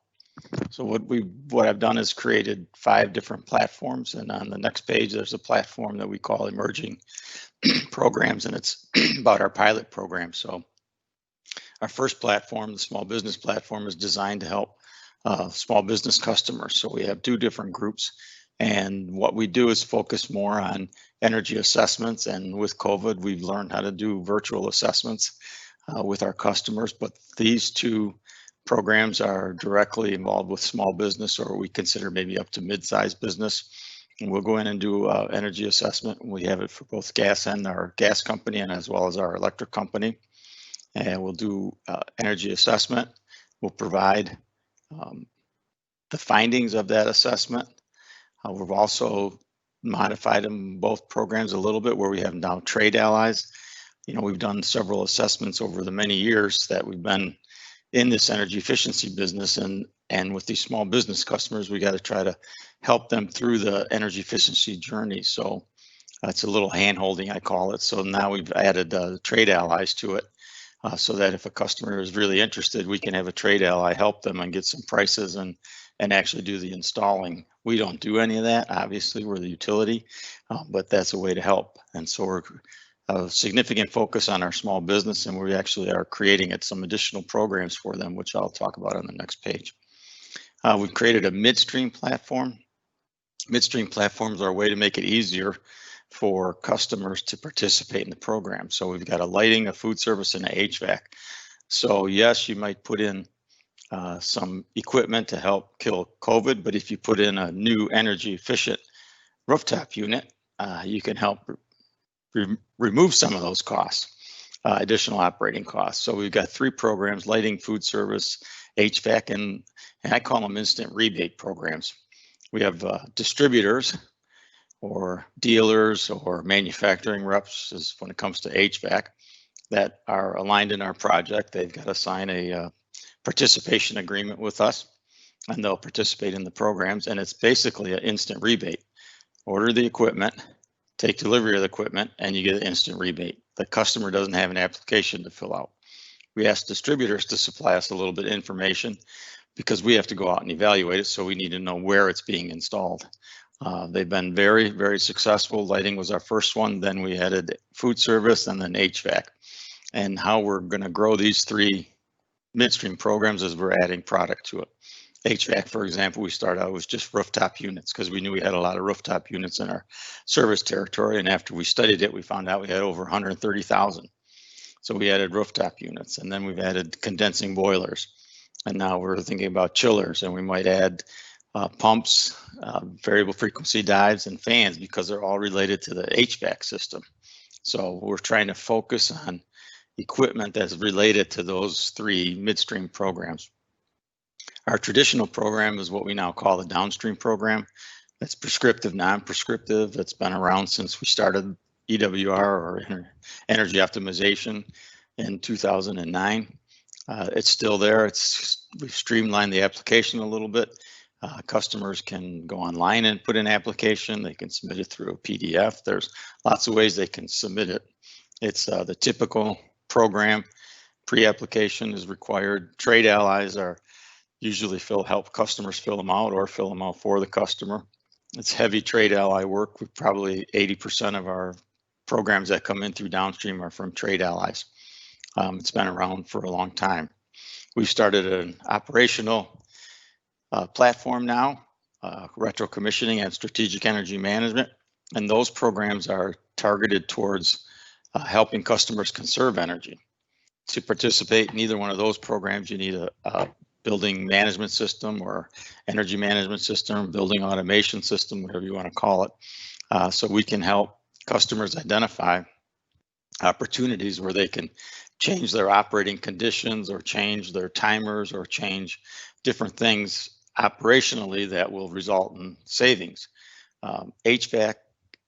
So what I've done is created 5 different platforms, and on the next page there's a platform that we call emerging programs, and it's about our pilot program. So our first platform, the small business platform, is designed to help small business customers. So we have 2 different groups, and what we do is focus more on energy assessments, and with COVID we've learned how to do virtual assessments with our customers, but these 2 programs are directly involved with small business, or we consider maybe up to mid-sized business. And we'll go in and do energy assessment. We have it for both gas and our gas company, and as well as our electric company. And we'll do energy assessment. We'll provide the findings of that assessment. We've also modified them, both programs, a little bit, where we have now trade allies. You know, we've done several assessments over the many years that we've been in this energy efficiency business, and with these small business customers, we got to try to help them through the energy efficiency journey. So it's a little hand holding, I call it. So now we've added trade allies to it, so that if a customer is really interested, we can have a trade ally help them and get some prices and actually do the installing. We don't do any of that, obviously, we're the utility, but that's a way to help. And so we're a significant focus on our small business, and we actually are creating some additional programs for them, which I'll talk about on the next page. We've created a midstream platform. Midstream platforms are a way to make it easier for customers to participate in the program. So we've got a lighting, a food service, and a HVAC. So yes, you might put in some equipment to help kill COVID, but if you put in a new energy efficient rooftop unit, you can help remove some of those costs, additional operating costs. So we've got 3 programs: lighting, food service, HVAC, and I call them instant rebate programs. We have distributors or dealers or manufacturing reps, as when it comes to HVAC, that are aligned in our project. They've got to sign a participation agreement with us, and they'll participate in the programs, and it's basically an instant rebate. Order the equipment, take delivery of the equipment, and you get an instant rebate. The customer doesn't have an application to fill out. We ask distributors to supply us a little bit of information because we have to go out and evaluate it, so we need to know where it's being installed. They've been very, very successful. Lighting was our first one, then we added food service, and then HVAC. And how we're going to grow these 3 midstream programs is we're adding product to it. HVAC, for example, we started out with just rooftop units because we knew we had a lot of rooftop units in our service territory, and after we studied it, we found out we had over 130,000. So we added rooftop units, and then we've added condensing boilers, and now we're thinking about chillers, and we might add pumps, variable frequency dives, and fans, because they're all related to the HVAC system. So we're trying to focus on equipment that's related to those 3 midstream programs. Our traditional program is what we now call the downstream program. That's prescriptive, non-prescriptive. That's been around since we started EWR, or energy optimization, in 2009. It's still there. We've streamlined the application a little bit. Customers can go online and put an application. They can submit it through a PDF. There's lots of ways they can submit it. It's the typical program. Pre-application is required. Trade allies are usually help customers fill them out, or fill them out for the customer. It's heavy trade ally work. We probably 80% of our programs that come in through downstream are from trade allies. It's been around for a long time. We've started an operational platform now, retro commissioning and strategic energy management, and those programs are targeted towards helping customers conserve energy. To participate in either one of those programs, you need a building management system or energy management system, building automation system, whatever you want to call it. So we can help customers identify opportunities where they can change their operating conditions, or change their timers, or change different things operationally that will result in savings. HVAC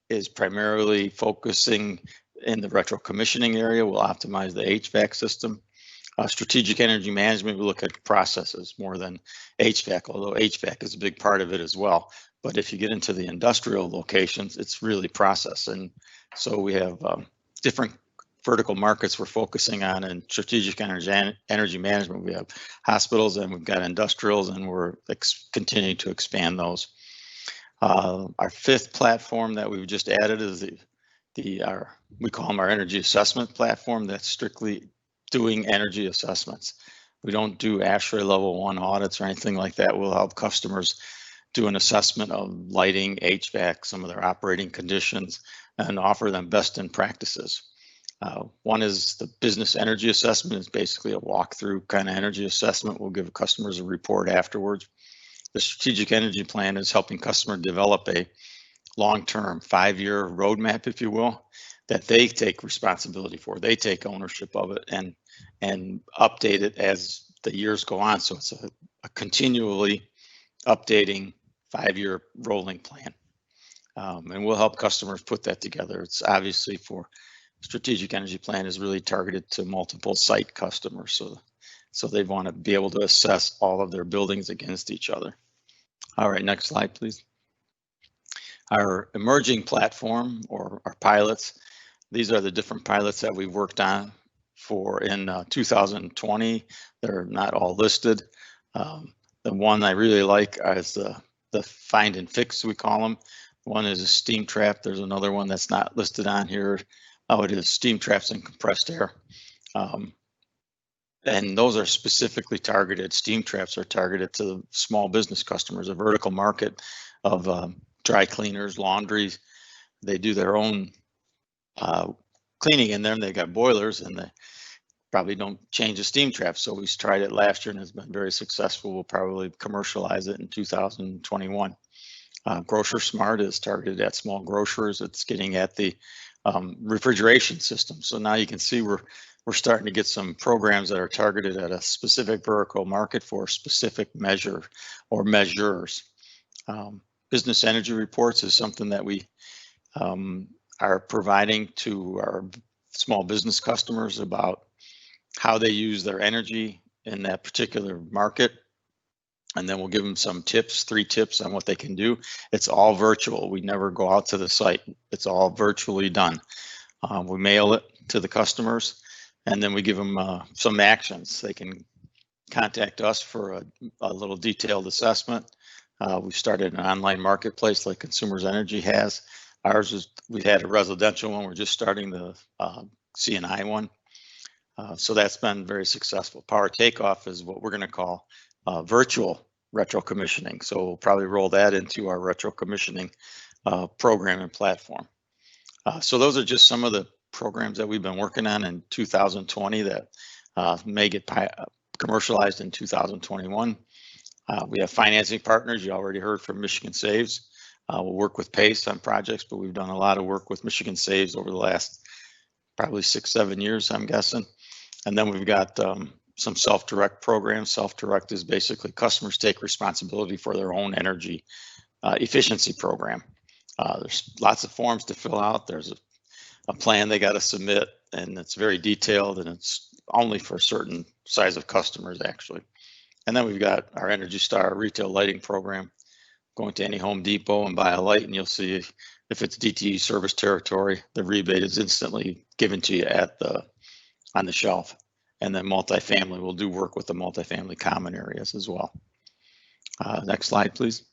is primarily focusing in the retro commissioning area. We'll optimize the HVAC system. Strategic energy management, we look at processes more than HVAC, although HVAC is a big part of it as well. But if you get into the industrial locations, it's really process. And so we have different vertical markets we're focusing on in strategic energy management. We have hospitals and we've got industrials, and we're continuing to expand those. Our fifth platform that we've just added is we call them our energy assessment platform. That's strictly doing energy assessments. We don't do ASHRAE level 1 audits or anything like that. We'll help customers do an assessment of lighting, HVAC, some of their operating conditions, and offer them best in practices. One is the business energy assessment. It's basically a walkthrough kind of energy assessment. We'll give customers a report afterwards. The strategic energy plan is helping customers develop a long-term 5-year roadmap, if you will, that they take responsibility for. They take ownership of it and update it as the years go on. So it's a continually updating 5-year rolling plan. And we'll help customers put that together. It's obviously for strategic energy plan is really targeted to multiple site customers. So they want to be able to assess all of their buildings against each other. All right, next slide, please. Our emerging platform, or our pilots, these are the different pilots that we've worked on for in 2020. They're not all listed. The one I really like is the find and fix, we call them. One is a steam trap. There's another one that's not listed on here. Oh, it is steam traps and compressed air. And those are specifically targeted. Steam traps are targeted to small business customers, a vertical market of dry cleaners, laundries. They do their own cleaning in them. They got boilers and they probably don't change the steam traps. So we tried it last year and it's been very successful. We'll probably commercialize it in 2021. Grocer Smart is targeted at small grocers. It's getting at the refrigeration system. So now you can see we're starting to get some programs that are targeted at a specific vertical market for a specific measure or measures. Business energy reports is something that we are providing to our small business customers about how they use their energy in that particular market. And then we'll give them some tips, 3 tips on what they can do. It's all virtual. We never go out to the site. It's all virtually done. We mail it to the customers and then we give them some actions. They can contact us for a little detailed assessment. We started an online marketplace like Consumers Energy has. Ours is, we had a residential one. We're just starting the C&I one. So that's been very successful. Power Takeoff is what we're going to call virtual retro commissioning. So we'll probably roll that into our retro commissioning program and platform. So those are just some of the programs that we've been working on in 2020 that may get commercialized in 2021. We have financing partners. You already heard from Michigan Saves. We'll work with PACE on projects, but we've done a lot of work with Michigan Saves over the last probably 6-7 years, I'm guessing. And then we've got some self-direct programs. Self-direct is basically customers take responsibility for their own energy efficiency program. There's lots of forms to fill out. There's a plan they got to submit, and it's very detailed, and it's only for a certain size of customers, actually. And then we've got our Energy Star retail lighting program. Going to any Home Depot and buy a light, and you'll see if it's DTE service territory, the rebate is instantly given to you on the shelf. And then multifamily, we'll do work with the multifamily common areas as well. Next slide, please.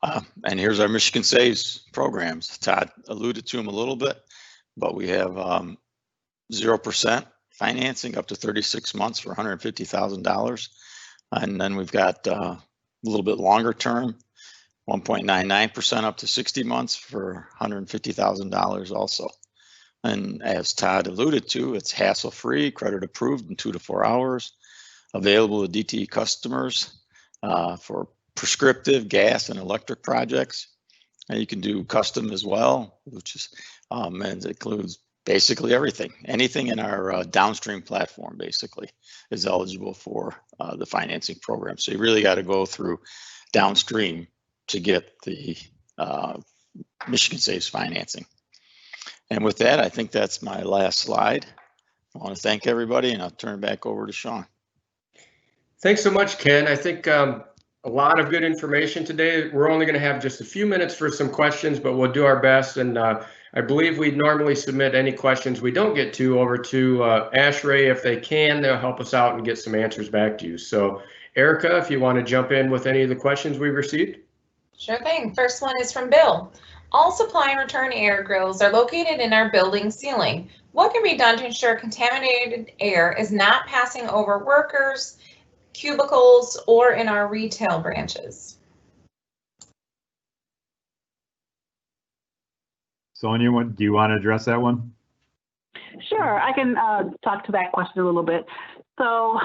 And here's our Michigan Saves programs. Todd alluded to them a little bit, but we have 0% financing up to 36 months for $150,000. And then we've got a little bit longer term, 1.99% up to 60 months for $150,000 also. And as Todd alluded to, it's hassle-free, credit approved in 2 to 4 hours, available to DTE customers for prescriptive gas and electric projects. And you can do custom as well, which is and it includes basically everything. Anything in our downstream platform basically is eligible for the financing program. So you really got to go through downstream to get the Michigan Saves financing. And with that, I think that's my last slide. I want to thank everybody, and I'll turn it back over to Sean. Thanks so much, Ken. I think a lot of good information today. We're only going to have just a few minutes for some questions, but we'll do our best. And I believe we normally submit any questions we don't get to over to ASHRAE. If they can, they'll help us out and get some answers back to you. So Erica, if you want to jump in with any of the questions we've received. Sure thing. First one is from Bill. All supply and return air grills are located in our building ceiling. What can be done to ensure contaminated air is not passing over workers, cubicles, or in our retail branches? Sonia, do you want to address that one? Sure, I can talk to that question a little bit. So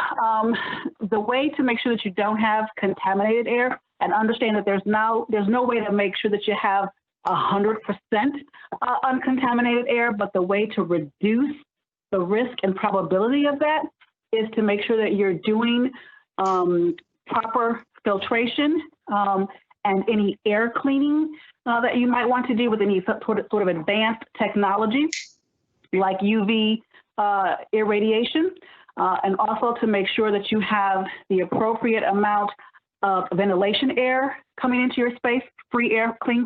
the way to make sure that you don't have contaminated air, and understand that there's no way to make sure that you have 100% uncontaminated air, but the way to reduce the risk and probability of that is to make sure that you're doing proper filtration and any air cleaning that you might want to do with any sort of advanced technology like UV irradiation, and also to make sure that you have the appropriate amount of ventilation air coming into your space, free air, clean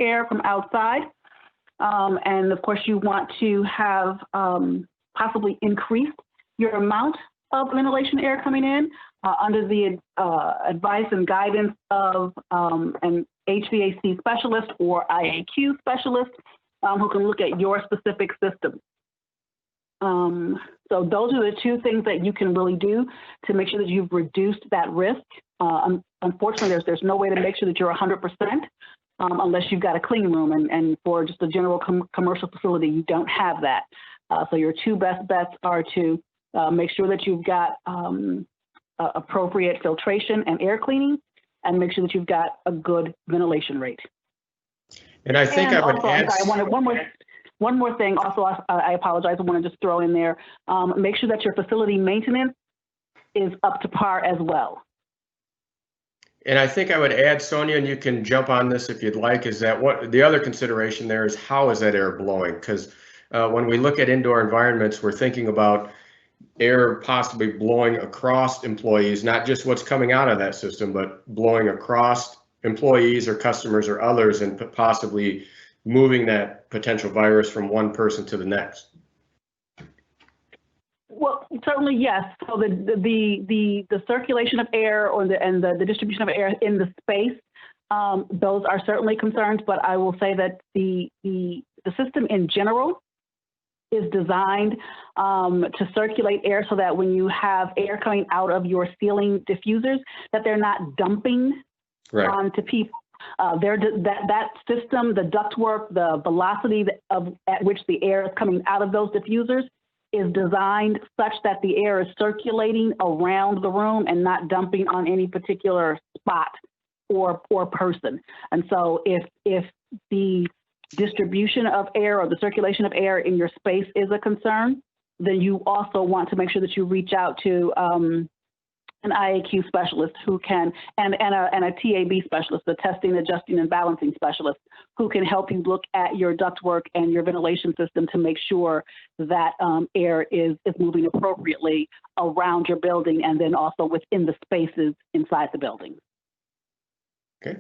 air from outside. And of course, you want to have possibly increased your amount of ventilation air coming in under the advice and guidance of an HVAC specialist or IAQ specialist who can look at your specific system. So those are the two things that you can really do to make sure that you've reduced that risk. Unfortunately, there's no way to make sure that you're 100% unless you've got a clean room, and for just a general commercial facility, you don't have that. So your two best bets are to make sure that you've got appropriate filtration and air cleaning, and make sure that you've got a good ventilation rate. And I think I would also, add one more thing. Also, I apologize. I want to just throw in there. Make sure that your facility maintenance is up to par as well. And I think I would add, Sonia, and you can jump on this if you'd like, is that what the other consideration there is, how is that air blowing? Because when we look at indoor environments, we're thinking about air possibly blowing across employees, not just what's coming out of that system, but blowing across employees or customers or others, and possibly moving that potential virus from one person to the next. Well, certainly yes. So the circulation of air and the distribution of air in the space, those are certainly concerns. But I will say that the system in general is designed to circulate air so that when you have air coming out of your ceiling diffusers, that they're not dumping onto people. That system, the ductwork, the velocity at which the air is coming out of those diffusers is designed such that the air is circulating around the room and not dumping on any particular spot or person. And so if the distribution of air or the circulation of air in your space is a concern, then you also want to make sure that you reach out to an IAQ specialist who can, and a TAB specialist, the testing, adjusting, and balancing specialist, who can help you look at your ductwork and your ventilation system to make sure that air is moving appropriately around your building and then also within the spaces inside the building. Okay.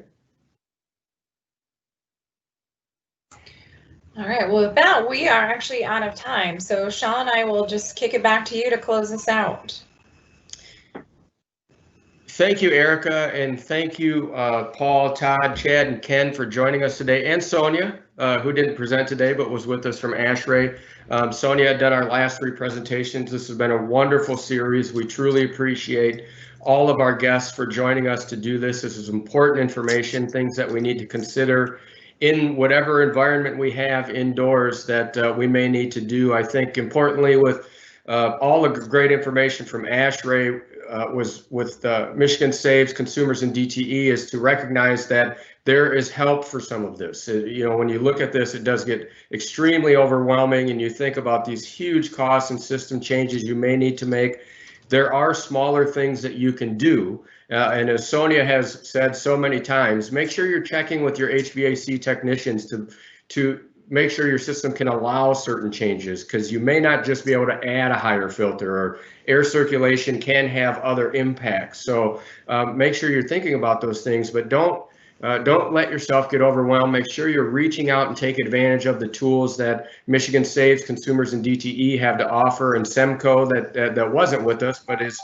All right, well, with that, we are actually out of time. So Sean, I will just kick it back to you to close us out. Thank you, Erica, and thank you, Paul, Todd, Chad, and Ken for joining us today, and Sonia, who didn't present today but was with us from ASHRAE. Sonia had done our last 3 presentations. This has been a wonderful series. We truly appreciate all of our guests for joining us to do this. This is important information, things that we need to consider in whatever environment we have indoors that we may need to do. I think importantly, with all the great information from ASHRAE, was with Michigan Saves Consumers in DTE, is to recognize that there is help for some of this. You know, when you look at this, it does get extremely overwhelming, and you think about these huge costs and system changes you may need to make. There are smaller things that you can do. And as Sonia has said so many times, make sure you're checking with your HVAC technicians to make sure your system can allow certain changes, because you may not just be able to add a higher filter, or air circulation can have other impacts. So make sure you're thinking about those things, but don't don't let yourself get overwhelmed. Make sure you're reaching out and taking advantage of the tools that Michigan Saves Consumers and DTE have to offer, and Semco that wasn't with us but is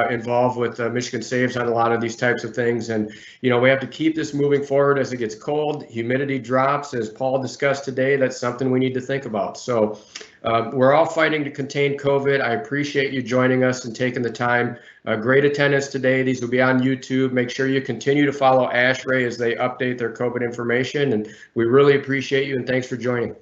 involved with Michigan Saves on a lot of these types of things. And, you know, we have to keep this moving forward as it gets cold. Humidity drops, as Paul discussed today. That's something we need to think about. So we're all fighting to contain COVID. I appreciate you joining us and taking the time. Great attendance today. These will be on YouTube. Make sure you continue to follow ASHRAE as they update their COVID information. And we really appreciate you, and thanks for joining.